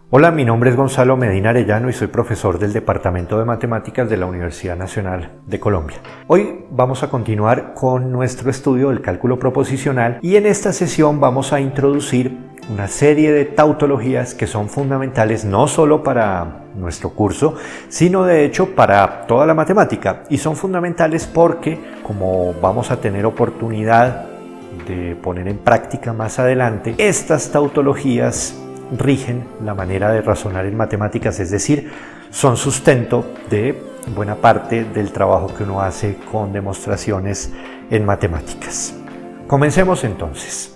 Hola, mi nombre es Gonzalo Medina Arellano y soy profesor del Departamento de Matemáticas de la Universidad Nacional de Colombia. Hoy vamos a continuar con nuestro estudio del cálculo proposicional y en esta sesión vamos a introducir una serie de tautologías que son fundamentales no solo para nuestro curso, sino de hecho para toda la matemática, y son fundamentales porque, como vamos a tener oportunidad de poner en práctica más adelante, estas tautologías rigen la manera de razonar en matemáticas, es decir, son sustento de buena parte del trabajo que uno hace con demostraciones en matemáticas. Comencemos entonces.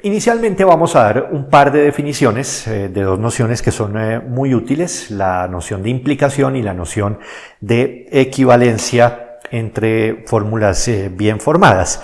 Inicialmente vamos a dar un par de definiciones de dos nociones que son muy útiles, la noción de implicación y la noción de equivalencia entre fórmulas bien formadas.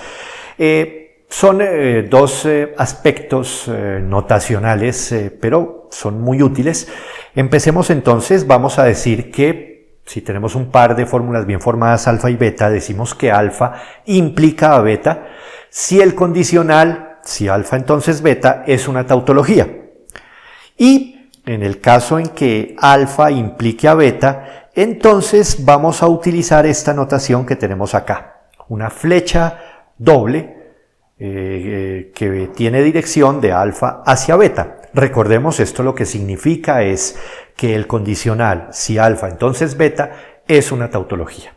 Son dos aspectos notacionales, pero son muy útiles. Empecemos entonces. Vamos a decir que si tenemos un par de fórmulas bien formadas, alfa y beta, decimos que alfa implica a beta si el condicional, si alfa entonces beta, es una tautología. Y en el caso en que alfa implique a beta, entonces vamos a utilizar esta notación que tenemos acá. Una flecha doble que tiene dirección de alfa hacia beta. Recordemos, esto lo que significa es que el condicional, si alfa entonces beta, es una tautología.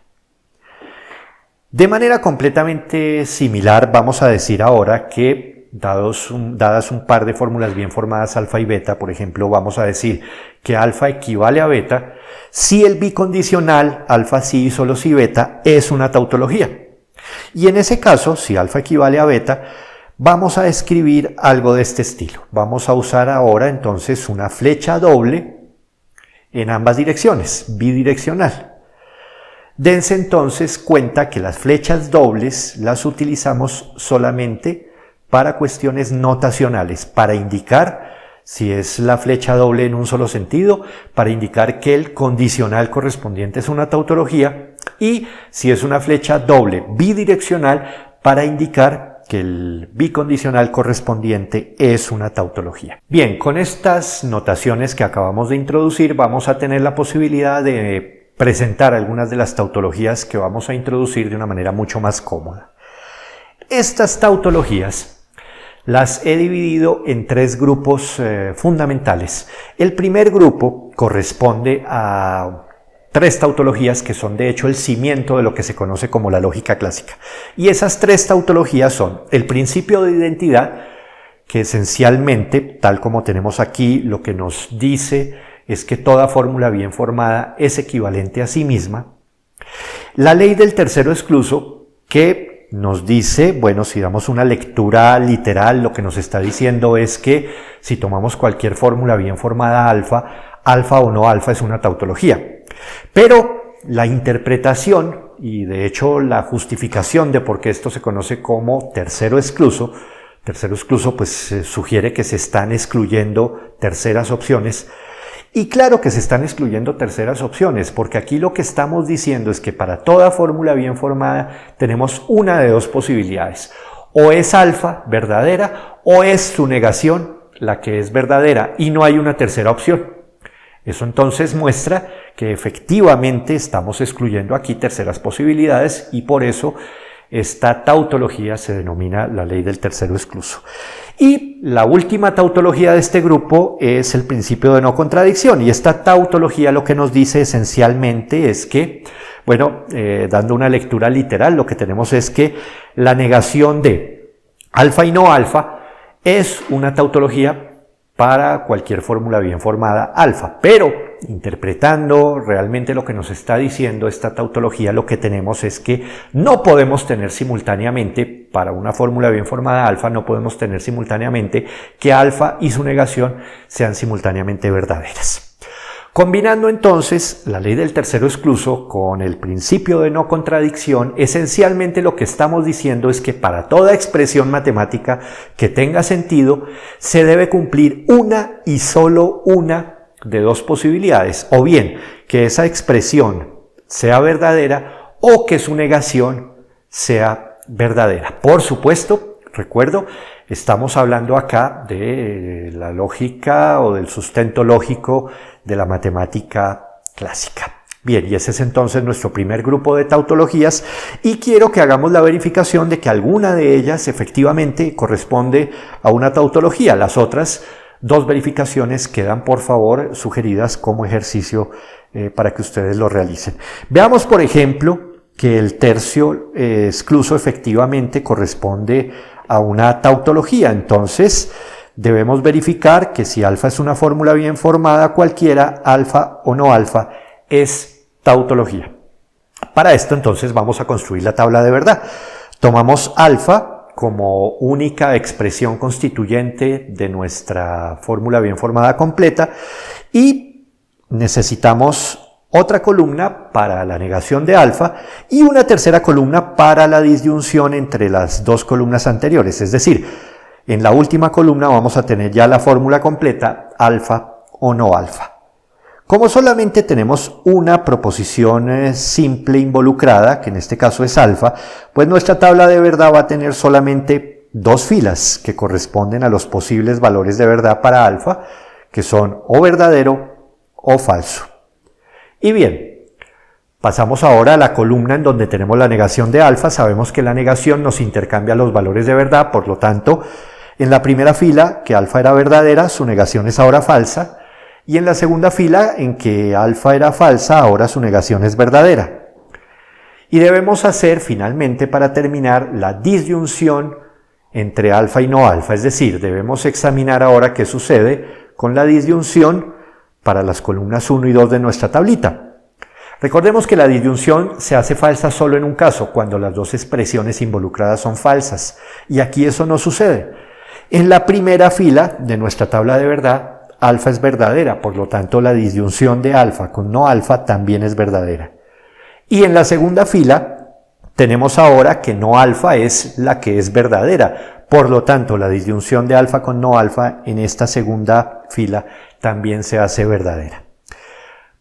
De manera completamente similar, vamos a decir ahora que dadas un par de fórmulas bien formadas alfa y beta, por ejemplo, vamos a decir que alfa equivale a beta si el bicondicional alfa sí y solo si beta es una tautología. Y en ese caso, si alfa equivale a beta, vamos a escribir algo de este estilo. Vamos a usar ahora entonces una flecha doble en ambas direcciones, bidireccional. Dense entonces cuenta que las flechas dobles las utilizamos solamente para cuestiones notacionales, para indicar si es la flecha doble en un solo sentido, para indicar que el condicional correspondiente es una tautología, y si es una flecha doble bidireccional, para indicar que el bicondicional correspondiente es una tautología. Bien, con estas notaciones que acabamos de introducir, vamos a tener la posibilidad de presentar algunas de las tautologías que vamos a introducir de una manera mucho más cómoda. Estas tautologías las he dividido en tres grupos fundamentales. El primer grupo corresponde a tres tautologías que son de hecho el cimiento de lo que se conoce como la lógica clásica. Y esas tres tautologías son el principio de identidad, que esencialmente, tal como tenemos aquí, lo que nos dice es que toda fórmula bien formada es equivalente a sí misma. La ley del tercero excluso, que nos dice, bueno, si damos una lectura literal, lo que nos está diciendo es que si tomamos cualquier fórmula bien formada alfa, alfa o no alfa es una tautología. Pero la interpretación y de hecho la justificación de por qué esto se conoce como tercero excluso pues sugiere que se están excluyendo terceras opciones. Y claro que se están excluyendo terceras opciones, porque aquí lo que estamos diciendo es que para toda fórmula bien formada tenemos una de dos posibilidades. O es alfa verdadera o es su negación la que es verdadera y no hay una tercera opción. Eso entonces muestra que efectivamente estamos excluyendo aquí terceras posibilidades y por eso esta tautología se denomina la ley del tercero excluso. Y la última tautología de este grupo es el principio de no contradicción, y esta tautología lo que nos dice esencialmente es que, bueno, dando una lectura literal, lo que tenemos es que la negación de alfa y no alfa es una tautología para cualquier fórmula bien formada alfa, pero interpretando realmente lo que nos está diciendo esta tautología, lo que tenemos es que no podemos tener simultáneamente, para una fórmula bien formada alfa, no podemos tener simultáneamente que alfa y su negación sean simultáneamente verdaderas. Combinando entonces la ley del tercero excluso con el principio de no contradicción, esencialmente lo que estamos diciendo es que para toda expresión matemática que tenga sentido, se debe cumplir una y solo una de dos posibilidades, o bien que esa expresión sea verdadera o que su negación sea verdadera. Por supuesto, recuerdo, estamos hablando acá de la lógica o del sustento lógico de la matemática clásica. Bien, y ese es entonces nuestro primer grupo de tautologías y quiero que hagamos la verificación de que alguna de ellas efectivamente corresponde a una tautología. Las otras dos verificaciones quedan por favor sugeridas como ejercicio para que ustedes lo realicen. Veamos por ejemplo que el tercio excluso efectivamente corresponde a una tautología. Entonces debemos verificar que si alfa es una fórmula bien formada cualquiera, alfa o no alfa es tautología. Para esto entonces vamos a construir la tabla de verdad. Tomamos alfa como única expresión constituyente de nuestra fórmula bien formada completa y necesitamos otra columna para la negación de alfa y una tercera columna para la disyunción entre las dos columnas anteriores. Es decir, en la última columna vamos a tener ya la fórmula completa, alfa o no alfa. Como solamente tenemos una proposición simple involucrada, que en este caso es alfa, pues nuestra tabla de verdad va a tener solamente dos filas que corresponden a los posibles valores de verdad para alfa, que son o verdadero o falso. Y bien, pasamos ahora a la columna en donde tenemos la negación de alfa. Sabemos que la negación nos intercambia los valores de verdad, por lo tanto, en la primera fila, que alfa era verdadera, su negación es ahora falsa, y en la segunda fila, en que alfa era falsa, ahora su negación es verdadera. Y debemos hacer, finalmente, para terminar, la disyunción entre alfa y no alfa, es decir, debemos examinar ahora qué sucede con la disyunción para las columnas 1 y 2 de nuestra tablita. Recordemos que la disyunción se hace falsa solo en un caso, cuando las dos expresiones involucradas son falsas, y aquí eso no sucede. En la primera fila de nuestra tabla de verdad, alfa es verdadera, por lo tanto la disyunción de alfa con no alfa también es verdadera. Y en la segunda fila tenemos ahora que no alfa es la que es verdadera, por lo tanto la disyunción de alfa con no alfa en esta segunda fila también se hace verdadera.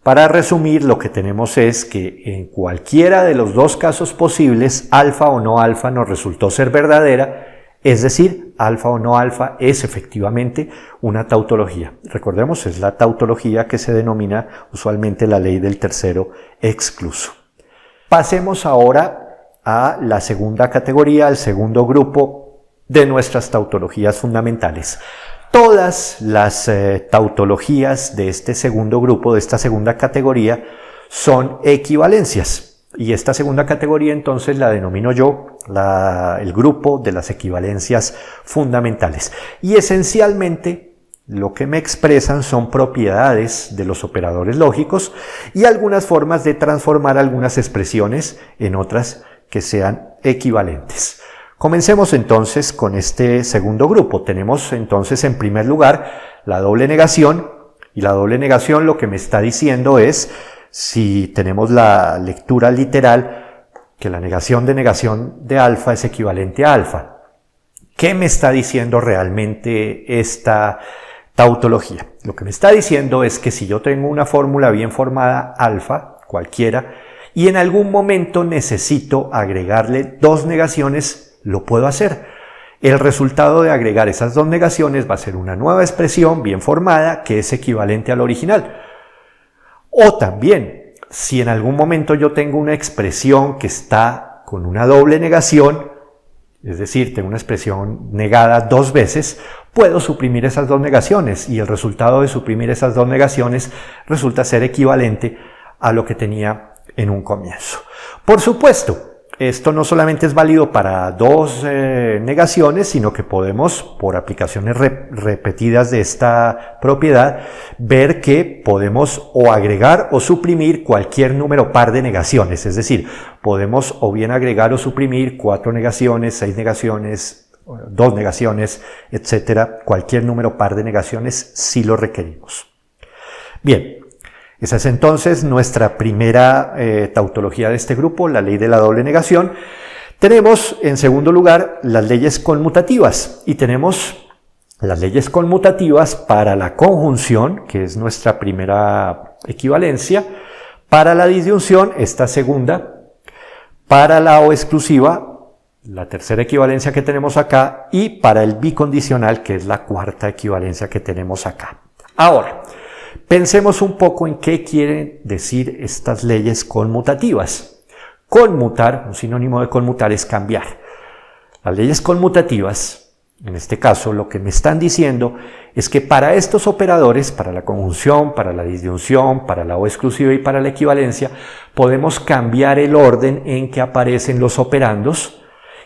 Para resumir, lo que tenemos es que en cualquiera de los dos casos posibles, alfa o no alfa nos resultó ser verdadera, es decir, alfa o no alfa es efectivamente una tautología. Recordemos, es la tautología que se denomina usualmente la ley del tercero excluso. Pasemos ahora a la segunda categoría, al segundo grupo de nuestras tautologías fundamentales. Todas las tautologías de este segundo grupo, de esta segunda categoría, son equivalencias. Y esta segunda categoría entonces la denomino yo el grupo de las equivalencias fundamentales. Y esencialmente lo que me expresan son propiedades de los operadores lógicos y algunas formas de transformar algunas expresiones en otras que sean equivalentes. Comencemos entonces con este segundo grupo. Tenemos entonces en primer lugar la doble negación, y la doble negación lo que me está diciendo es, si tenemos la lectura literal, que la negación de alfa es equivalente a alfa. ¿Qué me está diciendo realmente esta tautología? Lo que me está diciendo es que si yo tengo una fórmula bien formada alfa, cualquiera, y en algún momento necesito agregarle dos negaciones, lo puedo hacer. El resultado de agregar esas dos negaciones va a ser una nueva expresión bien formada que es equivalente al original. O también, si en algún momento yo tengo una expresión que está con una doble negación, es decir, tengo una expresión negada dos veces, puedo suprimir esas dos negaciones y el resultado de suprimir esas dos negaciones resulta ser equivalente a lo que tenía en un comienzo. Por supuesto, esto no solamente es válido para dos negaciones, sino que podemos, por aplicaciones repetidas de esta propiedad, ver que podemos o agregar o suprimir cualquier número par de negaciones. Es decir, podemos o bien agregar o suprimir 4 negaciones, 6 negaciones, 2 negaciones, etcétera. Cualquier número par de negaciones si lo requerimos. Bien, Esa es entonces nuestra primera tautología de este grupo, la ley de la doble negación. Tenemos en segundo lugar las leyes conmutativas y tenemos las leyes conmutativas para la conjunción, que es nuestra primera equivalencia, para la disyunción, esta segunda, para la o exclusiva, la tercera equivalencia que tenemos acá, y para el bicondicional, que es la cuarta equivalencia que tenemos acá. Ahora, pensemos un poco en qué quieren decir estas leyes conmutativas. Conmutar, un sinónimo de conmutar es cambiar. Las leyes conmutativas, en este caso, lo que me están diciendo es que para estos operadores, para la conjunción, para la disyunción, para la o exclusiva y para la equivalencia, podemos cambiar el orden en que aparecen los operandos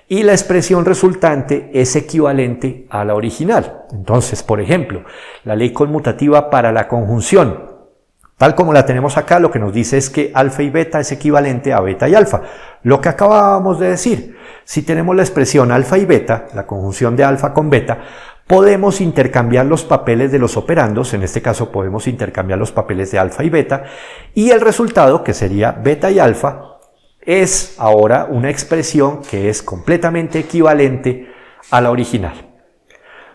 y la expresión resultante es equivalente a la original. Entonces, por ejemplo, la ley conmutativa para la conjunción, tal como la tenemos acá, lo que nos dice es que alfa y beta es equivalente a beta y alfa. Lo que acabábamos de decir, si tenemos la expresión alfa y beta, la conjunción de alfa con beta, podemos intercambiar los papeles de los operandos, en este caso podemos intercambiar los papeles de alfa y beta, y el resultado, que sería beta y alfa, es ahora una expresión que es completamente equivalente a la original.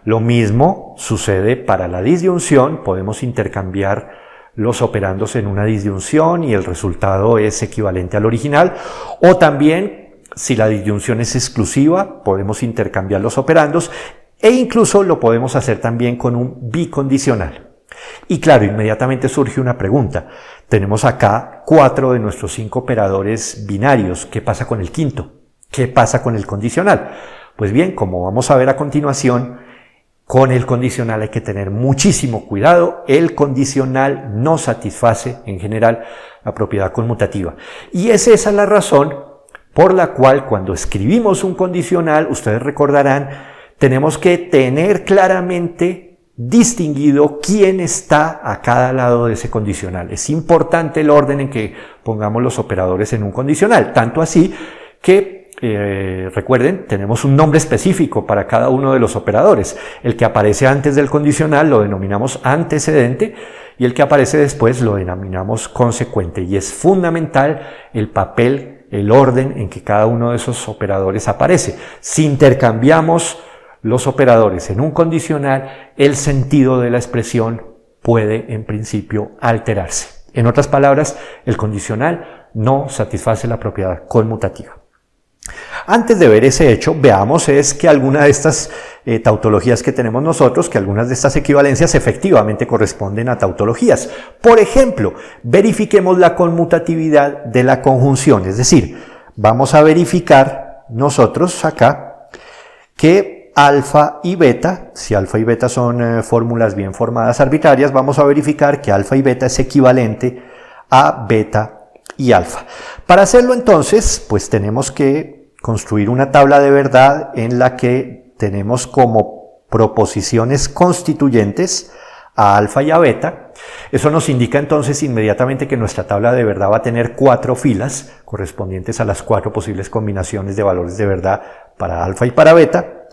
Lo mismo sucede para la disyunción, podemos intercambiar los operandos en una disyunción y el resultado es equivalente al original, o también si la disyunción es exclusiva podemos intercambiar los operandos e incluso lo podemos hacer también con un bicondicional. Y claro, inmediatamente surge una pregunta. Tenemos acá 4 de nuestros 5 operadores binarios. ¿Qué pasa con el quinto? ¿Qué pasa con el condicional? Pues bien, como vamos a ver a continuación, con el condicional hay que tener muchísimo cuidado. El condicional no satisface en general la propiedad conmutativa. Y es esa la razón por la cual cuando escribimos un condicional, ustedes recordarán, tenemos que tener claramente distinguido quién está a cada lado de ese condicional. Es importante el orden en que pongamos los operadores en un condicional, tanto así que recuerden, tenemos un nombre específico para cada uno de los operadores. El que aparece antes del condicional lo denominamos antecedente y el que aparece después lo denominamos consecuente, y es fundamental el papel, el orden en que cada uno de esos operadores aparece. Si intercambiamos los operadores en un condicional, el sentido de la expresión puede en principio alterarse. En otras palabras, el condicional no satisface la propiedad conmutativa. Antes de ver ese hecho, veamos es que algunas de estas tautologías que tenemos nosotros, que algunas de estas equivalencias efectivamente corresponden a tautologías. Por ejemplo, verifiquemos la conmutatividad de la conjunción, es decir, vamos a verificar nosotros acá que alfa y beta, si alfa y beta son fórmulas bien formadas arbitrarias, vamos a verificar que alfa y beta es equivalente a beta y alfa. Para hacerlo entonces, pues tenemos que construir una tabla de verdad en la que tenemos como proposiciones constituyentes a alfa y a beta. Eso nos indica entonces inmediatamente que nuestra tabla de verdad va a tener 4 filas correspondientes a las 4 posibles combinaciones de valores de verdad para alfa y para beta.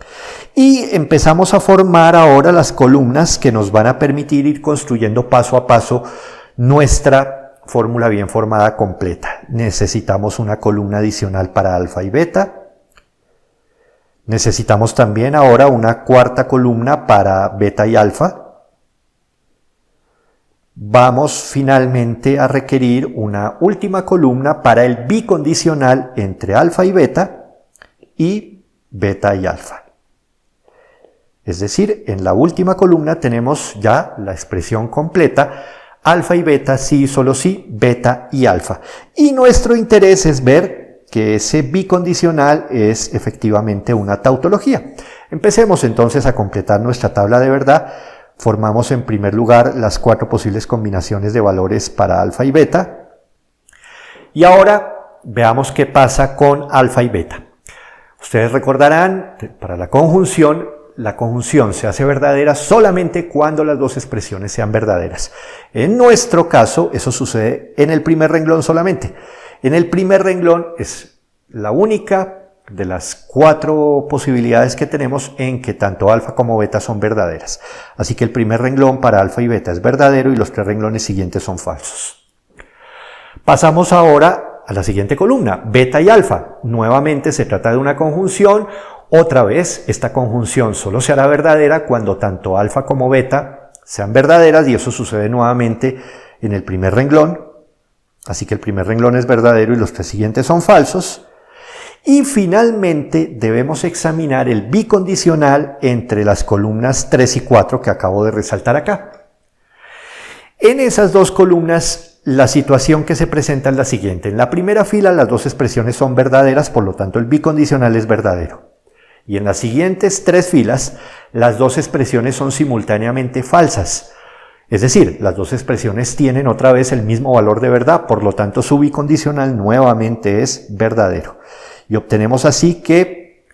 Y empezamos a formar ahora las columnas que nos van a permitir ir construyendo paso a paso nuestra fórmula bien formada completa. Necesitamos una columna adicional para alfa y beta. Necesitamos también ahora una cuarta columna para beta y alfa. Vamos finalmente a requerir una última columna para el bicondicional entre alfa y beta y beta y alfa. Es decir, en la última columna tenemos ya la expresión completa, alfa y beta, sí y solo sí, beta y alfa. Y nuestro interés es ver que ese bicondicional es efectivamente una tautología. Empecemos entonces a completar nuestra tabla de verdad. Formamos en primer lugar las 4 posibles combinaciones de valores para alfa y beta. Y ahora veamos qué pasa con alfa y beta. Ustedes recordarán, para la conjunción se hace verdadera solamente cuando las dos expresiones sean verdaderas. En nuestro caso, eso sucede en el primer renglón solamente. En el primer renglón es la única de las 4 posibilidades que tenemos en que tanto alfa como beta son verdaderas. Así que el primer renglón para alfa y beta es verdadero y los 3 renglones siguientes son falsos. Pasamos ahora a la siguiente columna, beta y alfa. Nuevamente se trata de una conjunción. Otra vez, esta conjunción solo se hará verdadera cuando tanto alfa como beta sean verdaderas, y eso sucede nuevamente en el primer renglón. Así que el primer renglón es verdadero y los 3 siguientes son falsos. Y finalmente debemos examinar el bicondicional entre las columnas 3 y 4 que acabo de resaltar acá. En esas 2 columnas la situación que se presenta es la siguiente. En la primera fila las 2 expresiones son verdaderas, por lo tanto el bicondicional es verdadero. Y en las siguientes 3 filas las 2 expresiones son simultáneamente falsas. Es decir, las 2 expresiones tienen otra vez el mismo valor de verdad, por lo tanto su bicondicional nuevamente es verdadero. Y obtenemos así que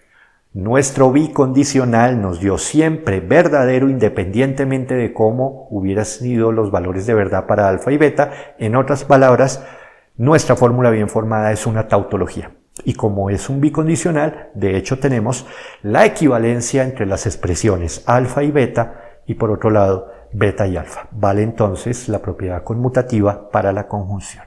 nuestro bicondicional nos dio siempre verdadero independientemente de cómo hubieran sido los valores de verdad para alfa y beta. En otras palabras, nuestra fórmula bien formada es una tautología. Y como es un bicondicional, de hecho tenemos la equivalencia entre las expresiones alfa y beta y por otro lado beta y alfa. Vale entonces la propiedad conmutativa para la conjunción.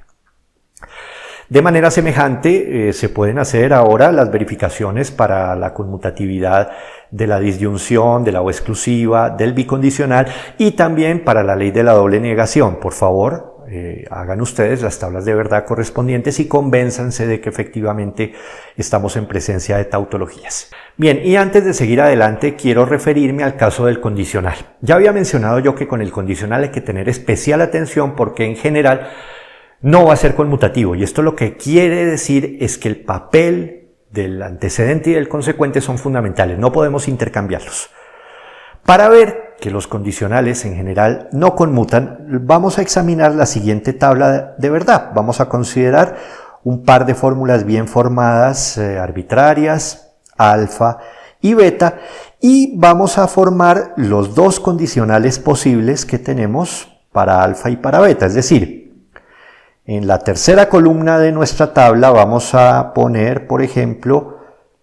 De manera semejante se pueden hacer ahora las verificaciones para la conmutatividad de la disyunción, de la O exclusiva, del bicondicional y también para la ley de la doble negación. Por favor, hagan ustedes las tablas de verdad correspondientes y convénzanse de que efectivamente estamos en presencia de tautologías. Bien, y antes de seguir adelante quiero referirme al caso del condicional. Ya había mencionado yo que con el condicional hay que tener especial atención porque en general no va a ser conmutativo, y esto lo que quiere decir es que el papel del antecedente y del consecuente son fundamentales, no podemos intercambiarlos. Para ver que los condicionales en general no conmutan, vamos a examinar la siguiente tabla de verdad. Vamos a considerar un par de fórmulas bien formadas, arbitrarias, alfa y beta, y vamos a formar los 2 condicionales posibles que tenemos para alfa y para beta, es decir, en la tercera columna de nuestra tabla vamos a poner, por ejemplo,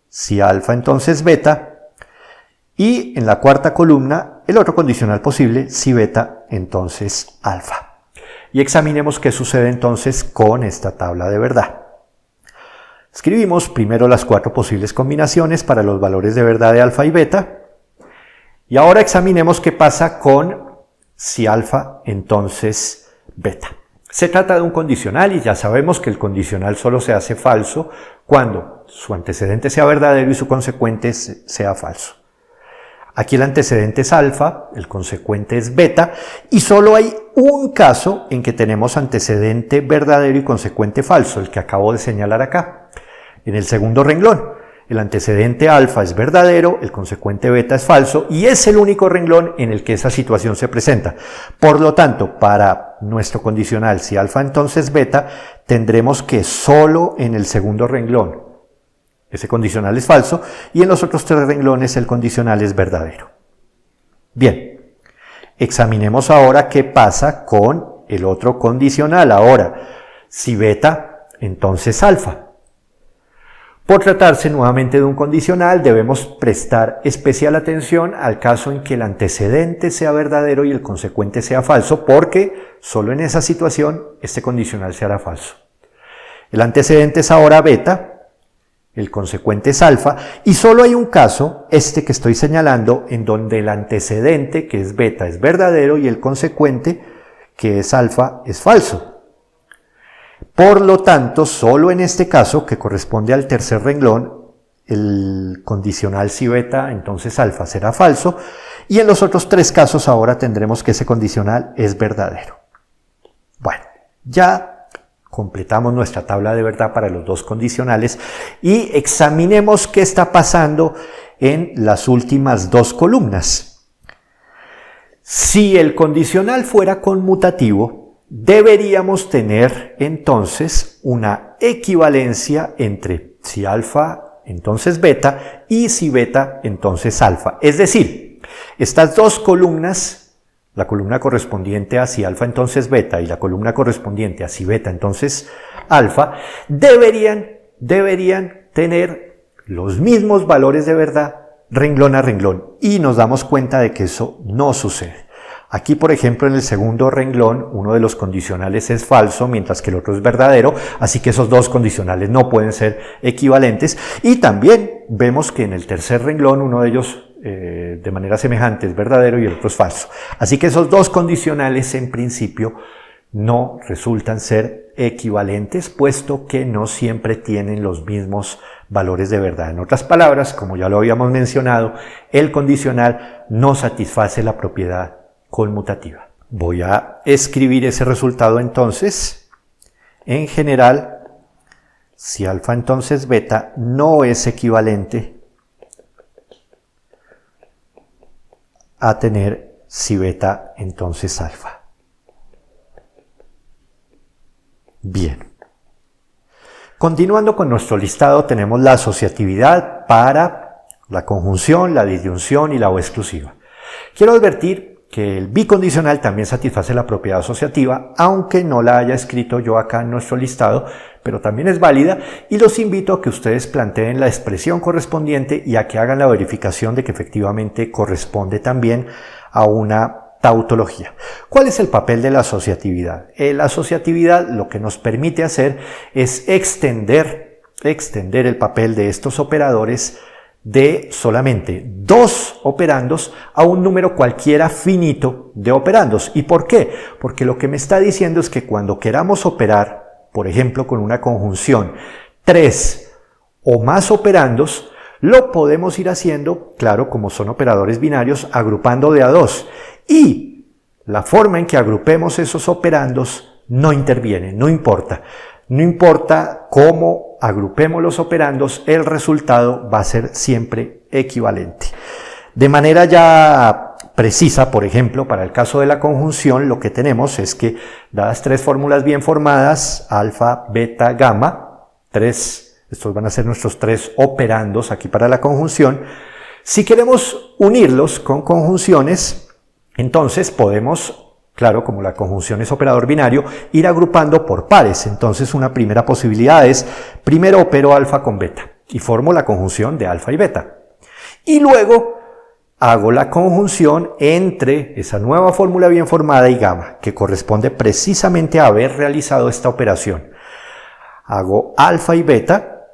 si alfa entonces beta, y en la cuarta columna el otro condicional posible, si beta entonces alfa. Y examinemos qué sucede entonces con esta tabla de verdad. Escribimos primero las 4 posibles combinaciones para los valores de verdad de alfa y beta, y ahora examinemos qué pasa con si alfa entonces beta. Se trata de un condicional y ya sabemos que el condicional solo se hace falso cuando su antecedente sea verdadero y su consecuente sea falso. Aquí el antecedente es alfa, el consecuente es beta, y solo hay un caso en que tenemos antecedente verdadero y consecuente falso, el que acabo de señalar acá. En el segundo renglón, el antecedente alfa es verdadero, el consecuente beta es falso, y es el único renglón en el que esa situación se presenta. Por lo tanto, para nuestro condicional, si alfa entonces beta, tendremos que solo en el segundo renglón ese condicional es falso, y en los otros 3 renglones el condicional es verdadero. Bien, examinemos ahora qué pasa con el otro condicional. Ahora, si beta, entonces alfa. Por tratarse nuevamente de un condicional, debemos prestar especial atención al caso en que el antecedente sea verdadero y el consecuente sea falso, porque solo en esa situación este condicional se hará falso. El antecedente es ahora beta, el consecuente es alfa, y solo hay un caso, este que estoy señalando, en donde el antecedente, que es beta, es verdadero y el consecuente, que es alfa, es falso. Por lo tanto, solo en este caso, que corresponde al tercer renglón, el condicional si beta, entonces alfa será falso, y en los otros 3 casos ahora tendremos que ese condicional es verdadero. Bueno, ya completamos nuestra tabla de verdad para los 2 condicionales y examinemos qué está pasando en las últimas 2 columnas. Si el condicional fuera conmutativo, deberíamos tener entonces una equivalencia entre si alfa entonces beta y si beta entonces alfa. Es decir, estas 2 columnas, la columna correspondiente a si alfa entonces beta y la columna correspondiente a si beta entonces alfa, deberían tener los mismos valores de verdad renglón a renglón, y nos damos cuenta de que eso no sucede. Aquí, por ejemplo, en el segundo renglón, uno de los condicionales es falso, mientras que el otro es verdadero, así que esos dos condicionales no pueden ser equivalentes. Y también vemos que en el tercer renglón, uno de ellos de manera semejante es verdadero y el otro es falso. Así que esos dos condicionales, en principio, no resultan ser equivalentes, puesto que no siempre tienen los mismos valores de verdad. En otras palabras, como ya lo habíamos mencionado, el condicional no satisface la propiedad conmutativa. Voy a escribir ese resultado entonces. En general, si alfa entonces beta no es equivalente a tener si beta entonces alfa. Bien. Continuando con nuestro listado, tenemos la asociatividad para la conjunción, la disyunción y la O exclusiva. Quiero advertir que el bicondicional también satisface la propiedad asociativa, aunque no la haya escrito yo acá en nuestro listado, pero también es válida, y los invito a que ustedes planteen la expresión correspondiente y a que hagan la verificación de que efectivamente corresponde también a una tautología. ¿Cuál es el papel de la asociatividad? La asociatividad lo que nos permite hacer es extender el papel de estos operadores de solamente dos operandos a un número cualquiera finito de operandos. ¿Y por qué? Porque lo que me está diciendo es que cuando queramos operar, por ejemplo, con una conjunción, 3 o más operandos, lo podemos ir haciendo, claro, como son operadores binarios, agrupando de a 2. Y la forma en que agrupemos esos operandos no interviene, no importa. No importa cómo agrupemos los operandos, el resultado va a ser siempre equivalente. De manera ya precisa, por ejemplo, para el caso de la conjunción, lo que tenemos es que, dadas tres fórmulas bien formadas, alfa, beta, gamma, estos van a ser nuestros tres operandos aquí para la conjunción. Si queremos unirlos con conjunciones, entonces podemos, claro, como la conjunción es operador binario, ir agrupando por pares. Entonces una primera posibilidad es, primero opero alfa con beta y formo la conjunción de alfa y beta. Y luego hago la conjunción entre esa nueva fórmula bien formada y gamma, que corresponde precisamente a haber realizado esta operación. Hago alfa y beta,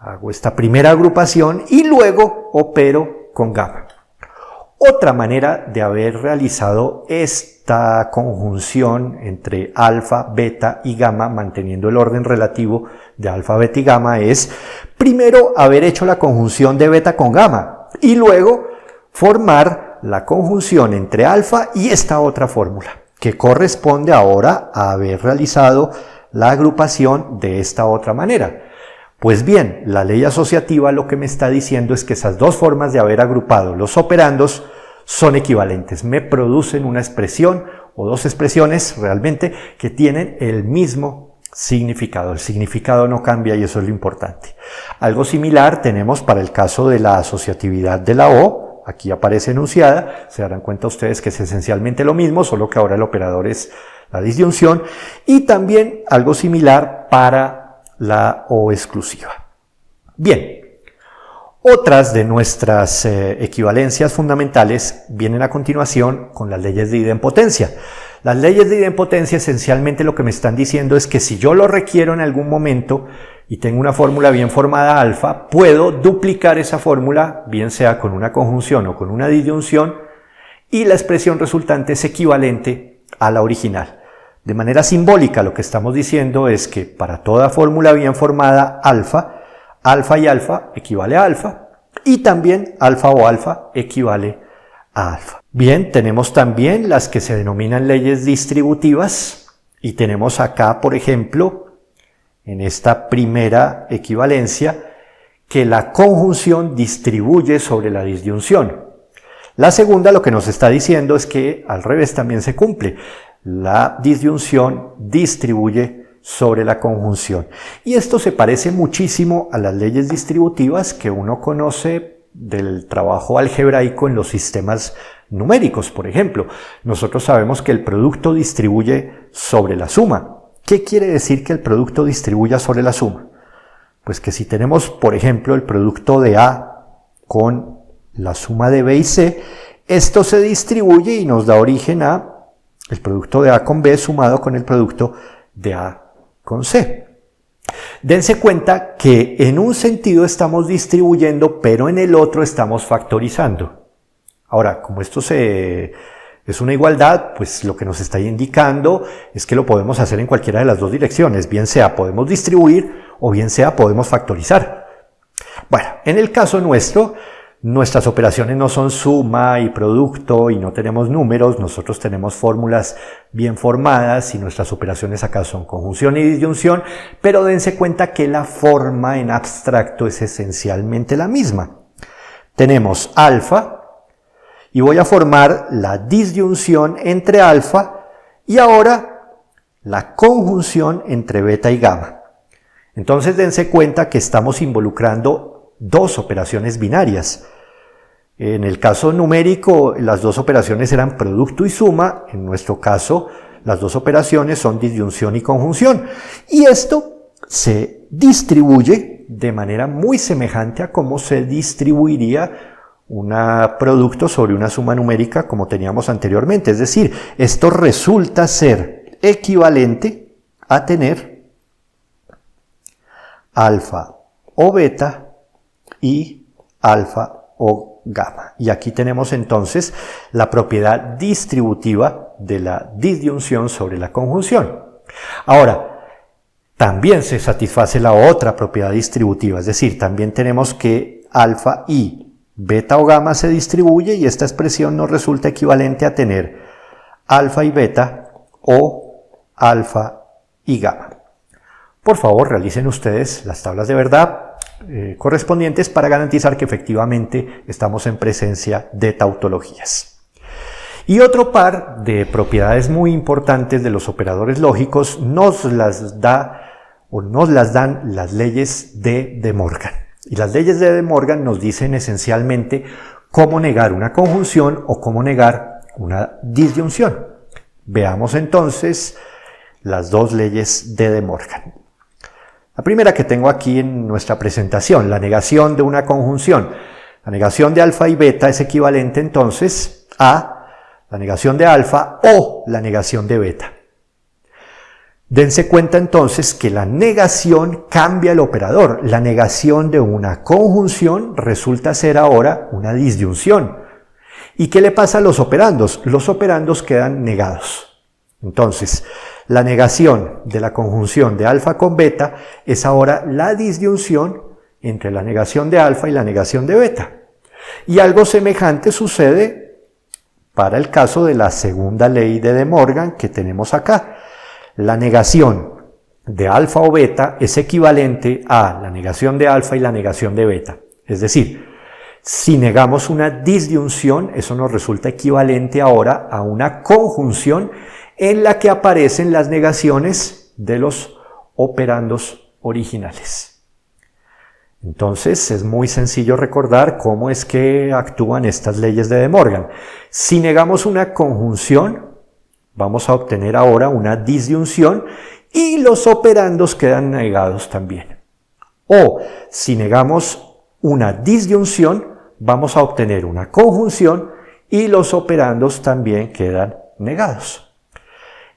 hago esta primera agrupación y luego opero con gamma. Otra manera de haber realizado esta conjunción entre alfa, beta y gamma, manteniendo el orden relativo de alfa, beta y gamma, es primero haber hecho la conjunción de beta con gamma y luego formar la conjunción entre alfa y esta otra fórmula, que corresponde ahora a haber realizado la agrupación de esta otra manera. Pues bien, la ley asociativa lo que me está diciendo es que esas dos formas de haber agrupado los operandos son equivalentes, me producen una expresión o dos expresiones realmente que tienen el mismo significado. El significado no cambia y eso es lo importante. Algo similar tenemos para el caso de la asociatividad de la O, aquí aparece enunciada, se darán cuenta ustedes que es esencialmente lo mismo, solo que ahora el operador es la disyunción, y también algo similar para la O exclusiva. Bien. Otras de nuestras equivalencias fundamentales vienen a continuación con las leyes de idempotencia. Las leyes de idempotencia esencialmente lo que me están diciendo es que si yo lo requiero en algún momento y tengo una fórmula bien formada alfa, puedo duplicar esa fórmula, bien sea con una conjunción o con una disyunción, y la expresión resultante es equivalente a la original. De manera simbólica lo que estamos diciendo es que para toda fórmula bien formada alfa y alfa equivale a alfa, y también alfa o alfa equivale a alfa. Bien, tenemos también las que se denominan leyes distributivas, y tenemos acá, por ejemplo, en esta primera equivalencia, que la conjunción distribuye sobre la disyunción. La segunda lo que nos está diciendo es que al revés también se cumple. La disyunción distribuye sobre la conjunción. Y esto se parece muchísimo a las leyes distributivas que uno conoce del trabajo algebraico en los sistemas numéricos. Por ejemplo, nosotros sabemos que el producto distribuye sobre la suma. ¿Qué quiere decir que el producto distribuya sobre la suma? Pues que si tenemos, por ejemplo, el producto de A con la suma de B y C, esto se distribuye y nos da origen a el producto de A con B sumado con el producto de A con C. Dense cuenta que en un sentido estamos distribuyendo, pero en el otro estamos factorizando. Ahora, como esto es una igualdad, pues lo que nos está indicando es que lo podemos hacer en cualquiera de las dos direcciones, bien sea podemos distribuir o bien sea podemos factorizar. Bueno, en el caso nuestro, nuestras operaciones no son suma y producto y no tenemos números, nosotros tenemos fórmulas bien formadas y nuestras operaciones acá son conjunción y disyunción, pero dense cuenta que la forma en abstracto es esencialmente la misma. Tenemos alfa y voy a formar la disyunción entre alfa y ahora la conjunción entre beta y gamma. Entonces dense cuenta que estamos involucrando dos operaciones binarias. En el caso numérico, las dos operaciones eran producto y suma. En nuestro caso, las dos operaciones son disyunción y conjunción. Y esto se distribuye de manera muy semejante a cómo se distribuiría un producto sobre una suma numérica como teníamos anteriormente. Es decir, esto resulta ser equivalente a tener alfa o beta y alfa o gamma. Y aquí tenemos entonces la propiedad distributiva de la disyunción sobre la conjunción. Ahora, también se satisface la otra propiedad distributiva, es decir, también tenemos que alfa y beta o gamma se distribuye y esta expresión nos resulta equivalente a tener alfa y beta o alfa y gamma. Por favor, realicen ustedes las tablas de verdad correspondientes para garantizar que efectivamente estamos en presencia de tautologías. Y otro par de propiedades muy importantes de los operadores lógicos nos las dan las leyes de De Morgan. Y las leyes de De Morgan nos dicen esencialmente cómo negar una conjunción o cómo negar una disyunción. Veamos entonces las dos leyes de De Morgan. La primera que tengo aquí en nuestra presentación, la negación de una conjunción. La negación de alfa y beta es equivalente entonces a la negación de alfa o la negación de beta. Dense cuenta entonces que la negación cambia el operador. La negación de una conjunción resulta ser ahora una disyunción. ¿Y qué le pasa a los operandos? Los operandos quedan negados. Entonces, la negación de la conjunción de alfa con beta es ahora la disyunción entre la negación de alfa y la negación de beta. Y algo semejante sucede para el caso de la segunda ley de De Morgan que tenemos acá. La negación de alfa o beta es equivalente a la negación de alfa y la negación de beta. Es decir, si negamos una disyunción, eso nos resulta equivalente ahora a una conjunción en la que aparecen las negaciones de los operandos originales. Entonces es muy sencillo recordar cómo es que actúan estas leyes de De Morgan. Si negamos una conjunción, vamos a obtener ahora una disyunción y los operandos quedan negados también. O si negamos una disyunción, vamos a obtener una conjunción y los operandos también quedan negados.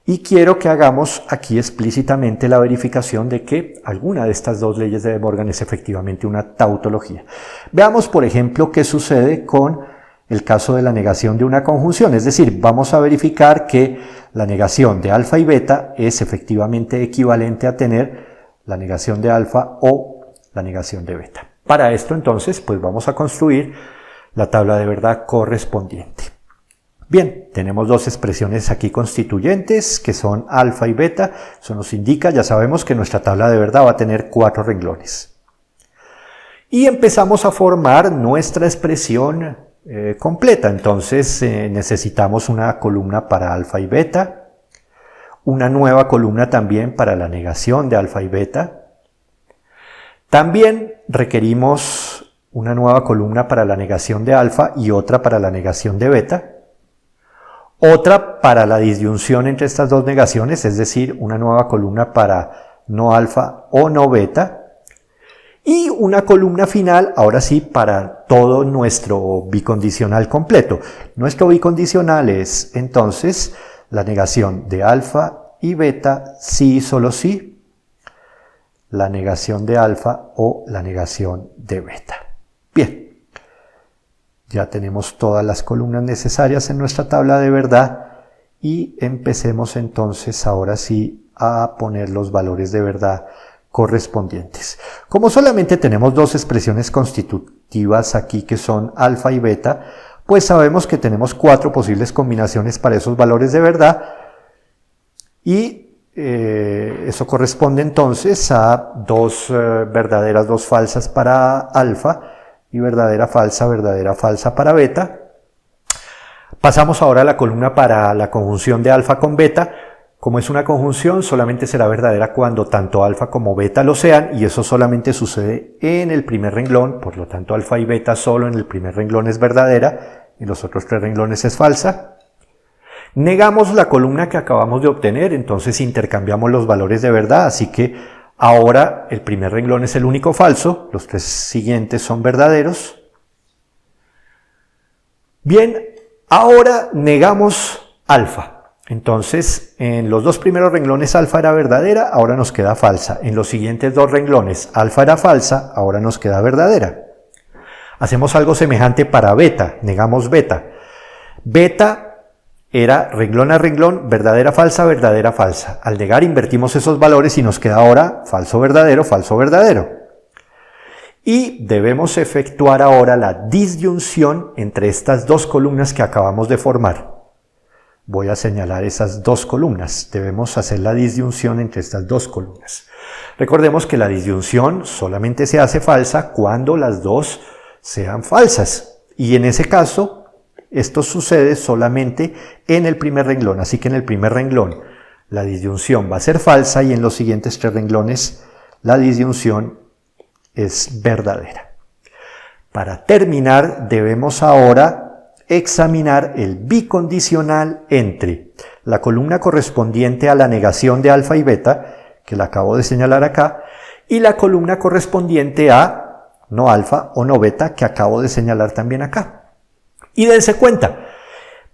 Y quiero que hagamos aquí explícitamente la verificación de que alguna de estas dos leyes de De Morgan es efectivamente una tautología. Veamos, por ejemplo, qué sucede con el caso de la negación de una conjunción. Es decir, vamos a verificar que la negación de alfa y beta es efectivamente equivalente a tener la negación de alfa o la negación de beta. Para esto, entonces, pues vamos a construir la tabla de verdad correspondiente. Bien, tenemos dos expresiones aquí constituyentes que son alfa y beta. Eso nos indica, ya sabemos que nuestra tabla de verdad va a tener 4 renglones. Y empezamos a formar nuestra expresión completa. Entonces necesitamos una columna para alfa y beta, una nueva columna también para la negación de alfa y beta. También requerimos una nueva columna para la negación de alfa y otra para la negación de beta. Otra para la disyunción entre estas dos negaciones, es decir, una nueva columna para no alfa o no beta. Y una columna final, ahora sí, para todo nuestro bicondicional completo. Nuestro bicondicional es, entonces, la negación de alfa y beta, sí y solo sí, la negación de alfa o la negación de beta. Bien, ya tenemos todas las columnas necesarias en nuestra tabla de verdad y empecemos entonces, ahora sí, a poner los valores de verdad correspondientes. Como solamente tenemos dos expresiones constitutivas aquí que son alfa y beta, pues sabemos que tenemos 4 posibles combinaciones para esos valores de verdad y eso corresponde entonces a 2 verdaderas, 2 falsas para alfa y verdadera falsa para beta. Pasamos ahora a la columna para la conjunción de alfa con beta. Como es una conjunción, solamente será verdadera cuando tanto alfa como beta lo sean, y eso solamente sucede en el primer renglón, por lo tanto alfa y beta solo en el primer renglón es verdadera, en los otros 3 renglones es falsa. Negamos la columna que acabamos de obtener, entonces intercambiamos los valores de verdad, así que ahora el primer renglón es el único falso, los 3 siguientes son verdaderos. Bien, ahora negamos alfa. Entonces, en los 2 primeros renglones alfa era verdadera, ahora nos queda falsa. En los siguientes 2 renglones alfa era falsa, ahora nos queda verdadera. Hacemos algo semejante para beta, negamos beta. Beta era renglón a renglón, verdadera, falsa, verdadera, falsa. Al negar invertimos esos valores y nos queda ahora falso, verdadero, falso, verdadero. Y debemos efectuar ahora la disyunción entre estas 2 columnas que acabamos de formar. Voy a señalar esas 2 columnas. Debemos hacer la disyunción entre estas 2 columnas. Recordemos que la disyunción solamente se hace falsa cuando las 2 sean falsas. Y en ese caso, esto sucede solamente en el primer renglón. Así que en el primer renglón la disyunción va a ser falsa y en los siguientes 3 renglones la disyunción es verdadera. Para terminar, debemos ahora examinar el bicondicional entre la columna correspondiente a la negación de alfa y beta, que la acabo de señalar acá, y la columna correspondiente a no alfa o no beta, que acabo de señalar también acá. Y dense cuenta,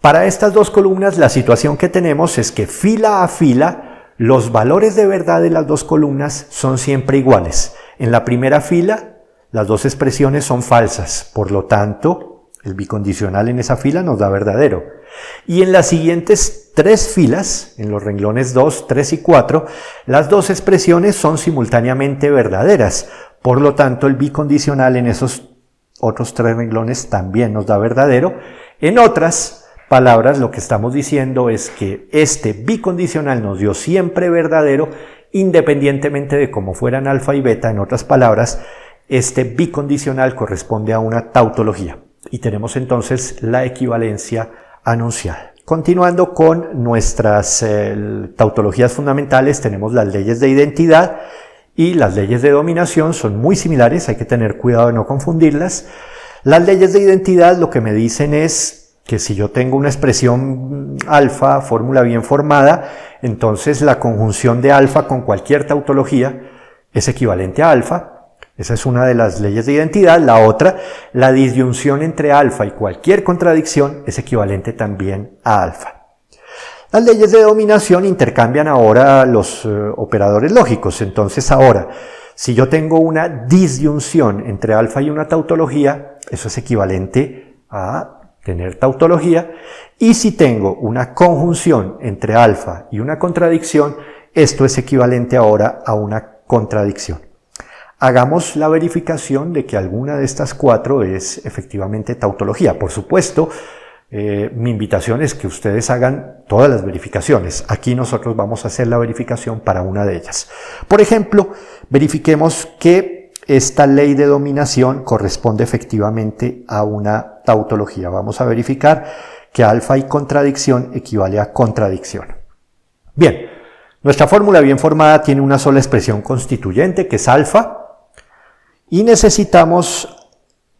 para estas 2 columnas la situación que tenemos es que fila a fila los valores de verdad de las 2 columnas son siempre iguales. En la primera fila las 2 expresiones son falsas, por lo tanto el bicondicional en esa fila nos da verdadero. Y en las siguientes 3 filas, en los renglones 2, 3 y 4, las 2 expresiones son simultáneamente verdaderas. Por lo tanto, el bicondicional en esos otros 3 renglones también nos da verdadero. En otras palabras, lo que estamos diciendo es que este bicondicional nos dio siempre verdadero, independientemente de cómo fueran alfa y beta. En otras palabras, este bicondicional corresponde a una tautología. Y tenemos entonces la equivalencia anunciada. Continuando con nuestras tautologías fundamentales, tenemos las leyes de identidad y las leyes de dominación. Son muy similares, hay que tener cuidado de no confundirlas. Las leyes de identidad lo que me dicen es que si yo tengo una expresión alfa, fórmula bien formada, entonces la conjunción de alfa con cualquier tautología es equivalente a alfa. Esa es una de las leyes de identidad. La otra, la disyunción entre alfa y cualquier contradicción es equivalente también a alfa. Las leyes de dominación intercambian ahora los operadores lógicos. Entonces ahora, si yo tengo una disyunción entre alfa y una tautología, eso es equivalente a tener tautología. Y si tengo una conjunción entre alfa y una contradicción, esto es equivalente ahora a una contradicción. Hagamos la verificación de que alguna de estas 4 es efectivamente tautología. Por supuesto, mi invitación es que ustedes hagan todas las verificaciones. Aquí nosotros vamos a hacer la verificación para una de ellas. Por ejemplo, verifiquemos que esta ley de dominación corresponde efectivamente a una tautología. Vamos a verificar que alfa y contradicción equivale a contradicción. Bien, nuestra fórmula bien formada tiene una sola expresión constituyente, que es alfa. Y necesitamos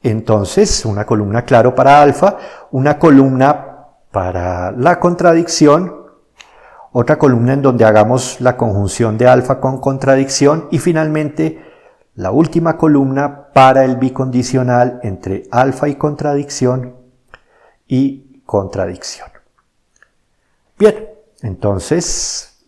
entonces una columna claro para alfa, una columna para la contradicción, otra columna en donde hagamos la conjunción de alfa con contradicción y finalmente la última columna para el bicondicional entre alfa y contradicción y contradicción. Bien, entonces,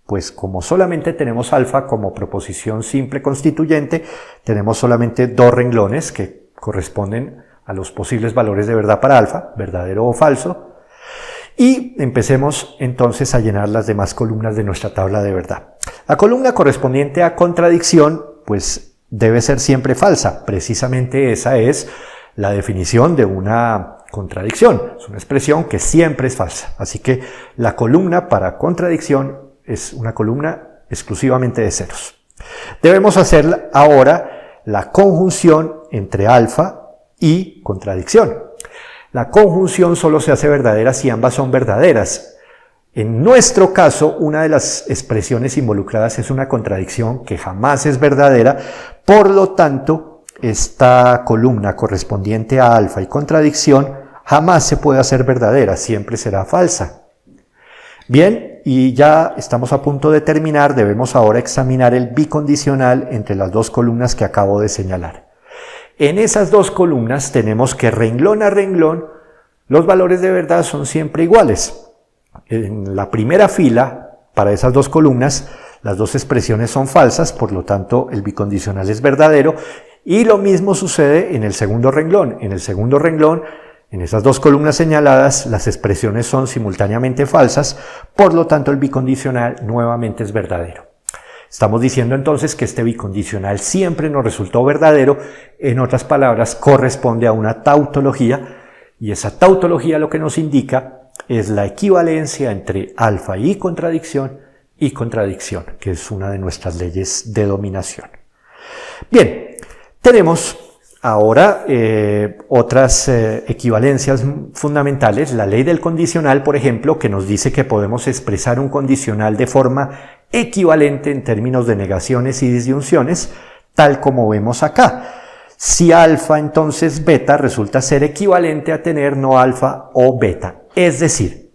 pues como solamente tenemos alfa como proposición simple constituyente, tenemos solamente dos renglones que corresponden a los posibles valores de verdad para alfa, verdadero o falso, y empecemos entonces a llenar las demás columnas de nuestra tabla de verdad. La columna correspondiente a contradicción, pues debe ser siempre falsa. Precisamente esa es la definición de una contradicción. Es una expresión que siempre es falsa. Así que la columna para contradicción es una columna exclusivamente de ceros. Debemos hacer ahora la conjunción entre alfa y contradicción. La conjunción solo se hace verdadera si ambas son verdaderas. En nuestro caso, una de las expresiones involucradas es una contradicción que jamás es verdadera, por lo tanto, esta columna correspondiente a alfa y contradicción jamás se puede hacer verdadera, siempre será falsa. Bien, y ya estamos a punto de terminar, debemos ahora examinar el bicondicional entre las dos columnas que acabo de señalar. En esas dos columnas tenemos que renglón a renglón los valores de verdad son siempre iguales. En la primera fila, para esas dos columnas, las dos expresiones son falsas, por lo tanto el bicondicional es verdadero, y lo mismo sucede en el segundo renglón. En el segundo renglón, en esas dos columnas señaladas, las expresiones son simultáneamente falsas, por lo tanto el bicondicional nuevamente es verdadero. Estamos diciendo entonces que este bicondicional siempre nos resultó verdadero, en otras palabras, corresponde a una tautología, y esa tautología lo que nos indica es la equivalencia entre alfa y contradicción, que es una de nuestras leyes de dominación. Bien, tenemos ahora otras equivalencias fundamentales. La ley del condicional, por ejemplo, que nos dice que podemos expresar un condicional de forma equivalente en términos de negaciones y disyunciones, tal como vemos acá. Si alfa, entonces beta resulta ser equivalente a tener no alfa o beta. Es decir,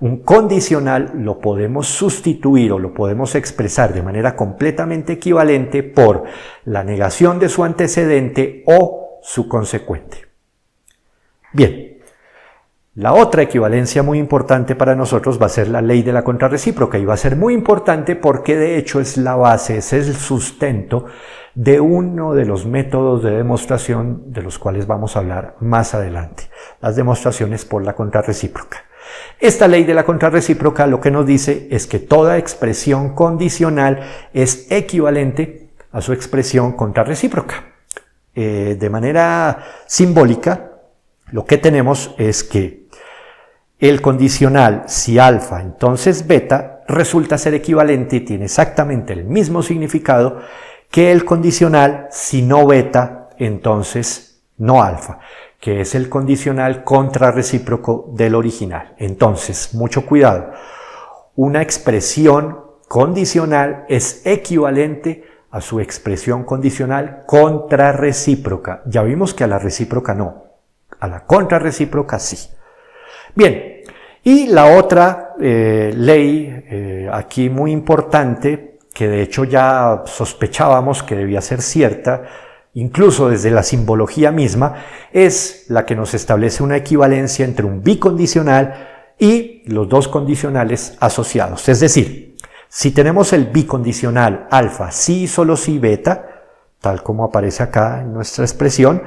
un condicional lo podemos sustituir o lo podemos expresar de manera completamente equivalente por la negación de su antecedente o su consecuente. Bien. La otra equivalencia muy importante para nosotros va a ser la ley de la contrarrecíproca, y va a ser muy importante porque de hecho es la base, es el sustento de uno de los métodos de demostración de los cuales vamos a hablar más adelante, las demostraciones por la contrarrecíproca. Esta ley de la contrarrecíproca lo que nos dice es que toda expresión condicional es equivalente a su expresión contrarrecíproca. De manera simbólica, lo que tenemos es que el condicional si alfa, entonces beta, resulta ser equivalente y tiene exactamente el mismo significado que el condicional si no beta, entonces no alfa, que es el condicional contrarrecíproco del original. Entonces, mucho cuidado. Una expresión condicional es equivalente a su expresión condicional contrarrecíproca. Ya vimos que a la recíproca no, a la contrarrecíproca sí. Bien, y la otra ley aquí muy importante, que de hecho ya sospechábamos que debía ser cierta, incluso desde la simbología misma, es la que nos establece una equivalencia entre un bicondicional y los dos condicionales asociados. Es decir, si tenemos el bicondicional alfa sí y solo sí beta, tal como aparece acá en nuestra expresión,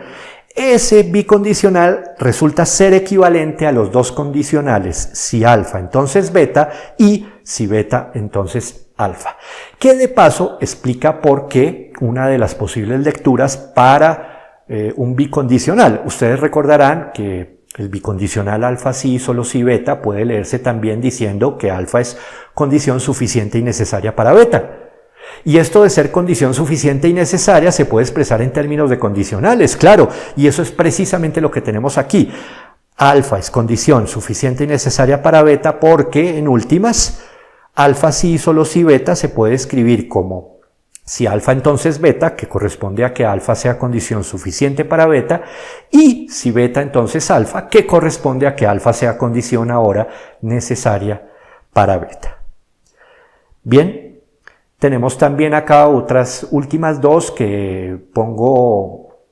ese bicondicional resulta ser equivalente a los dos condicionales, si alfa entonces beta y si beta entonces alfa, que de paso explica por qué una de las posibles lecturas para un bicondicional. Ustedes recordarán que el bicondicional alfa sí, solo sí beta puede leerse también diciendo que alfa es condición suficiente y necesaria para beta. Y esto de ser condición suficiente y necesaria se puede expresar en términos de condicionales, claro, y eso es precisamente lo que tenemos aquí. Alfa es condición suficiente y necesaria para beta porque, en últimas, alfa sí, solo sí beta se puede escribir como si alfa entonces beta, que corresponde a que alfa sea condición suficiente para beta, y si beta entonces alfa, que corresponde a que alfa sea condición ahora necesaria para beta. Bien. Tenemos también acá otras últimas dos que pongo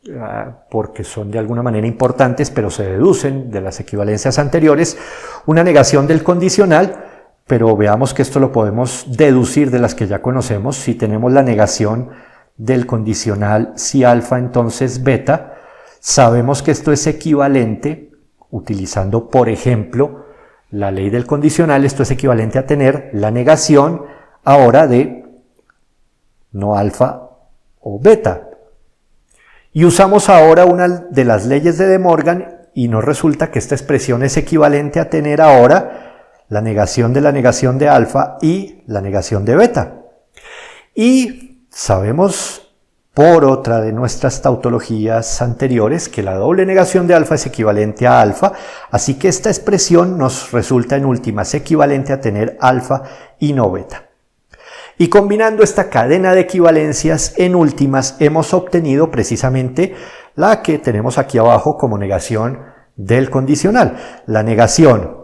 porque son de alguna manera importantes, pero se deducen de las equivalencias anteriores. Una negación del condicional, pero veamos que esto lo podemos deducir de las que ya conocemos. Si tenemos la negación del condicional si alfa entonces beta, sabemos que esto es equivalente, utilizando por ejemplo la ley del condicional, esto es equivalente a tener la negación ahora de no alfa o beta. Y usamos ahora una de las leyes de De Morgan y nos resulta que esta expresión es equivalente a tener ahora la negación de alfa y la negación de beta. Y sabemos por otra de nuestras tautologías anteriores que la doble negación de alfa es equivalente a alfa, así que esta expresión nos resulta en últimas equivalente a tener alfa y no beta. Y combinando esta cadena de equivalencias, en últimas hemos obtenido precisamente la que tenemos aquí abajo como negación del condicional. La negación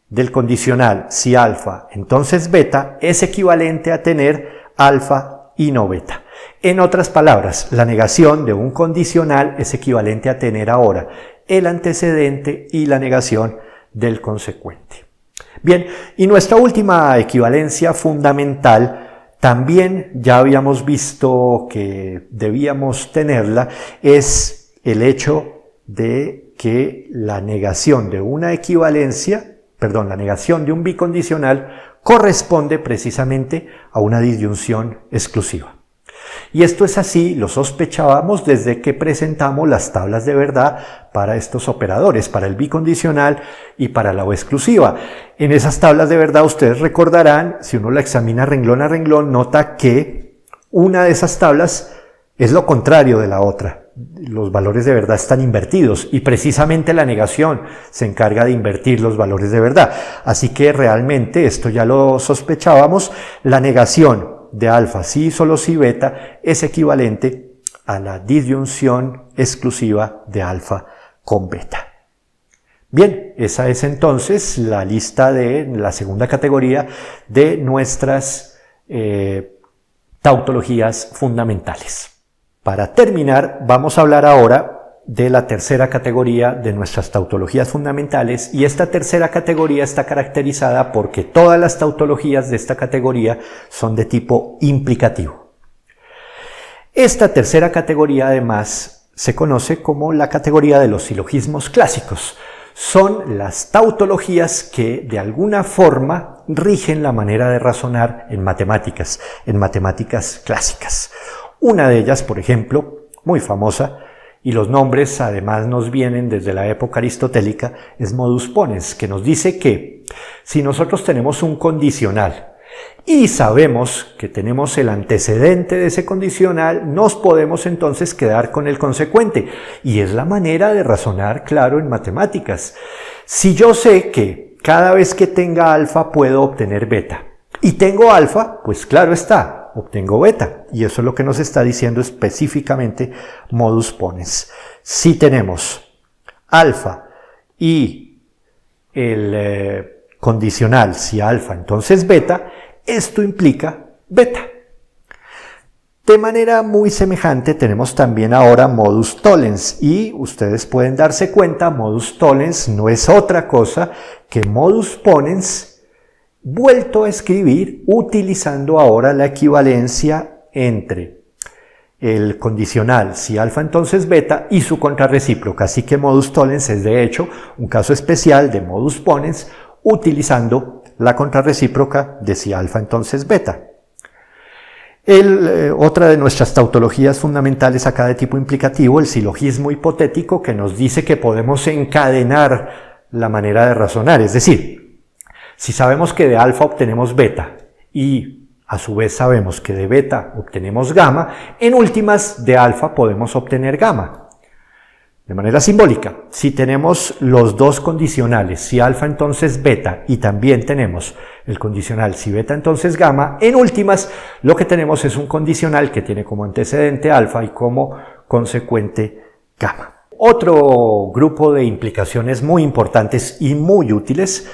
del condicional si alfa entonces beta es equivalente a tener alfa y no beta. En otras palabras, la negación de un condicional es equivalente a tener ahora el antecedente y la negación del consecuente. Bien, y nuestra última equivalencia fundamental, también ya habíamos visto que debíamos tenerla, es el hecho de que la negación de una equivalencia, la negación de un bicondicional corresponde precisamente a una disyunción exclusiva. Y esto es así, lo sospechábamos desde que presentamos las tablas de verdad para estos operadores, para el bicondicional y para la O exclusiva. En esas tablas de verdad ustedes recordarán, si uno la examina renglón a renglón, nota que una de esas tablas es lo contrario de la otra. Los valores de verdad están invertidos y precisamente la negación se encarga de invertir los valores de verdad. Así que realmente, esto ya lo sospechábamos, la negación de alfa si solo si beta es equivalente a la disyunción exclusiva de alfa con beta. Bien, esa es entonces la lista de la segunda categoría de nuestras tautologías fundamentales. Para terminar, vamos a hablar ahora de la tercera categoría de nuestras tautologías fundamentales, y esta tercera categoría está caracterizada porque todas las tautologías de esta categoría son de tipo implicativo. Esta tercera categoría además se conoce como la categoría de los silogismos clásicos. Son las tautologías que de alguna forma rigen la manera de razonar en matemáticas clásicas. Una de ellas, por ejemplo, muy famosa, y los nombres además nos vienen desde la época aristotélica, es modus ponens, que nos dice que si nosotros tenemos un condicional y sabemos que tenemos el antecedente de ese condicional, nos podemos entonces quedar con el consecuente. Y es la manera de razonar, claro, en matemáticas. Si yo sé que cada vez que tenga alfa puedo obtener beta, y tengo alfa, pues claro está, obtengo beta. Y eso es lo que nos está diciendo específicamente modus ponens. Si tenemos alfa y el condicional si alfa entonces beta, esto implica beta. De manera muy semejante tenemos también ahora modus tollens, y ustedes pueden darse cuenta, modus tollens no es otra cosa que modus ponens vuelto a escribir utilizando ahora la equivalencia entre el condicional si alfa entonces beta y su contrarrecíproca. Así que modus tollens es de hecho un caso especial de modus ponens utilizando la contrarrecíproca de si alfa entonces beta. Otra de nuestras tautologías fundamentales acá de tipo implicativo, el silogismo hipotético, que nos dice que podemos encadenar la manera de razonar, es decir, si sabemos que de alfa obtenemos beta y a su vez sabemos que de beta obtenemos gamma, en últimas de alfa podemos obtener gamma. De manera simbólica, si tenemos los dos condicionales, si alfa entonces beta, y también tenemos el condicional si beta entonces gamma, en últimas lo que tenemos es un condicional que tiene como antecedente alfa y como consecuente gamma. Otro grupo de implicaciones muy importantes y muy útiles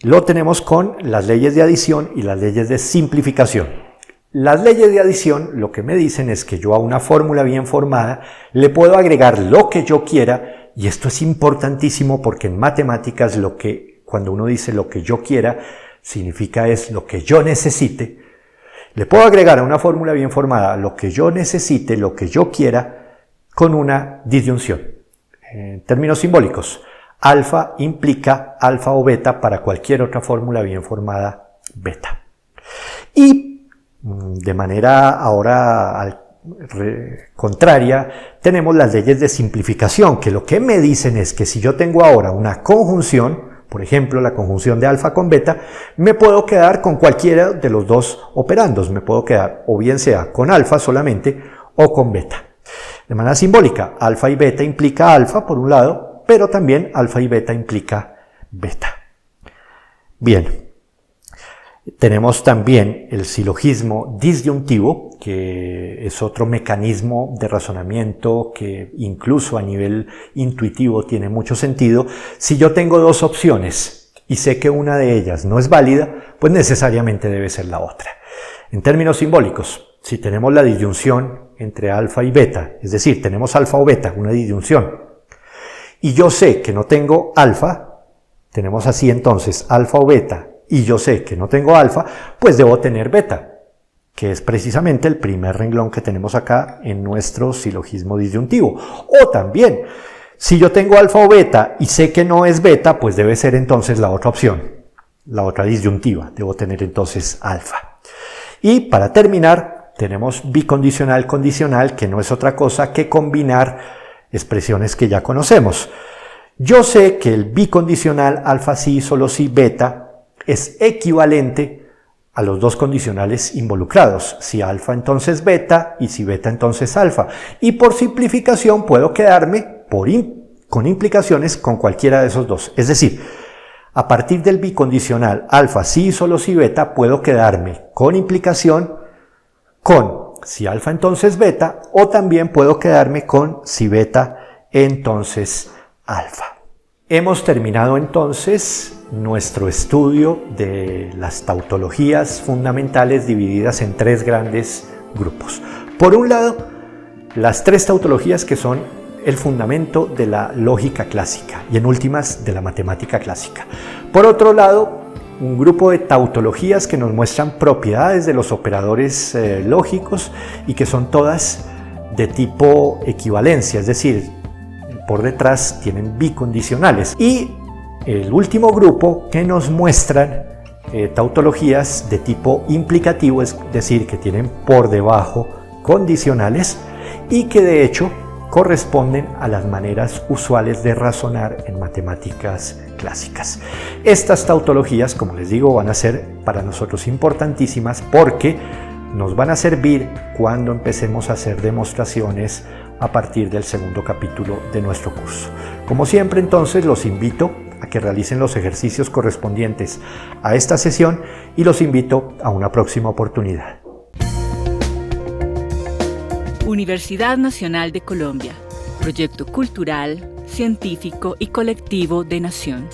lo tenemos con las leyes de adición y las leyes de simplificación. Las leyes de adición lo que me dicen es que yo a una fórmula bien formada le puedo agregar lo que yo quiera, y esto es importantísimo porque en matemáticas cuando uno dice lo que yo quiera, significa es lo que yo necesite. Le puedo agregar a una fórmula bien formada lo que yo necesite, lo que yo quiera, con una disyunción. En términos simbólicos, alfa implica alfa o beta para cualquier otra fórmula bien formada beta. Y de manera ahora contraria, tenemos las leyes de simplificación, que lo que me dicen es que si yo tengo ahora una conjunción, por ejemplo la conjunción de alfa con beta, me puedo quedar con cualquiera de los dos operandos, me puedo quedar o bien sea con alfa solamente o con beta. De manera simbólica, alfa y beta implica alfa por un lado, pero también alfa y beta implica beta. Bien. Tenemos también el silogismo disyuntivo, que es otro mecanismo de razonamiento que incluso a nivel intuitivo tiene mucho sentido. Si yo tengo dos opciones y sé que una de ellas no es válida, pues necesariamente debe ser la otra. En términos simbólicos, si tenemos la disyunción entre alfa y beta, es decir, tenemos alfa o beta, una disyunción, y yo sé que no tengo alfa, tenemos así entonces alfa o beta, y yo sé que no tengo alfa, pues debo tener beta, que es precisamente el primer renglón que tenemos acá en nuestro silogismo disyuntivo. O también, si yo tengo alfa o beta y sé que no es beta, pues debe ser entonces la otra opción, la otra disyuntiva, debo tener entonces alfa. Y para terminar, tenemos bicondicional condicional, que no es otra cosa que combinar expresiones que ya conocemos. Yo sé que el bicondicional alfa sí, solo sí, beta es equivalente a los dos condicionales involucrados, si alfa entonces beta y si beta entonces alfa. Y por simplificación puedo quedarme con implicaciones con cualquiera de esos dos. Es decir, a partir del bicondicional alfa sí, solo sí, beta, puedo quedarme con implicación con si alfa entonces beta, o también puedo quedarme con si beta entonces alfa. Hemos terminado entonces nuestro estudio de las tautologías fundamentales divididas en tres grandes grupos. Por un lado, las tres tautologías que son el fundamento de la lógica clásica y en últimas de la matemática clásica. Por otro lado, un grupo de tautologías que nos muestran propiedades de los operadores lógicos y que son todas de tipo equivalencia, es decir, por detrás tienen bicondicionales. Y el último grupo que nos muestran tautologías de tipo implicativo, es decir, que tienen por debajo condicionales y que de hecho corresponden a las maneras usuales de razonar en matemáticas clásicas. Estas tautologías, como les digo, van a ser para nosotros importantísimas porque nos van a servir cuando empecemos a hacer demostraciones a partir del segundo capítulo de nuestro curso. Como siempre, entonces, los invito a que realicen los ejercicios correspondientes a esta sesión y los invito a una próxima oportunidad. Universidad Nacional de Colombia, proyecto cultural, científico y colectivo de nación.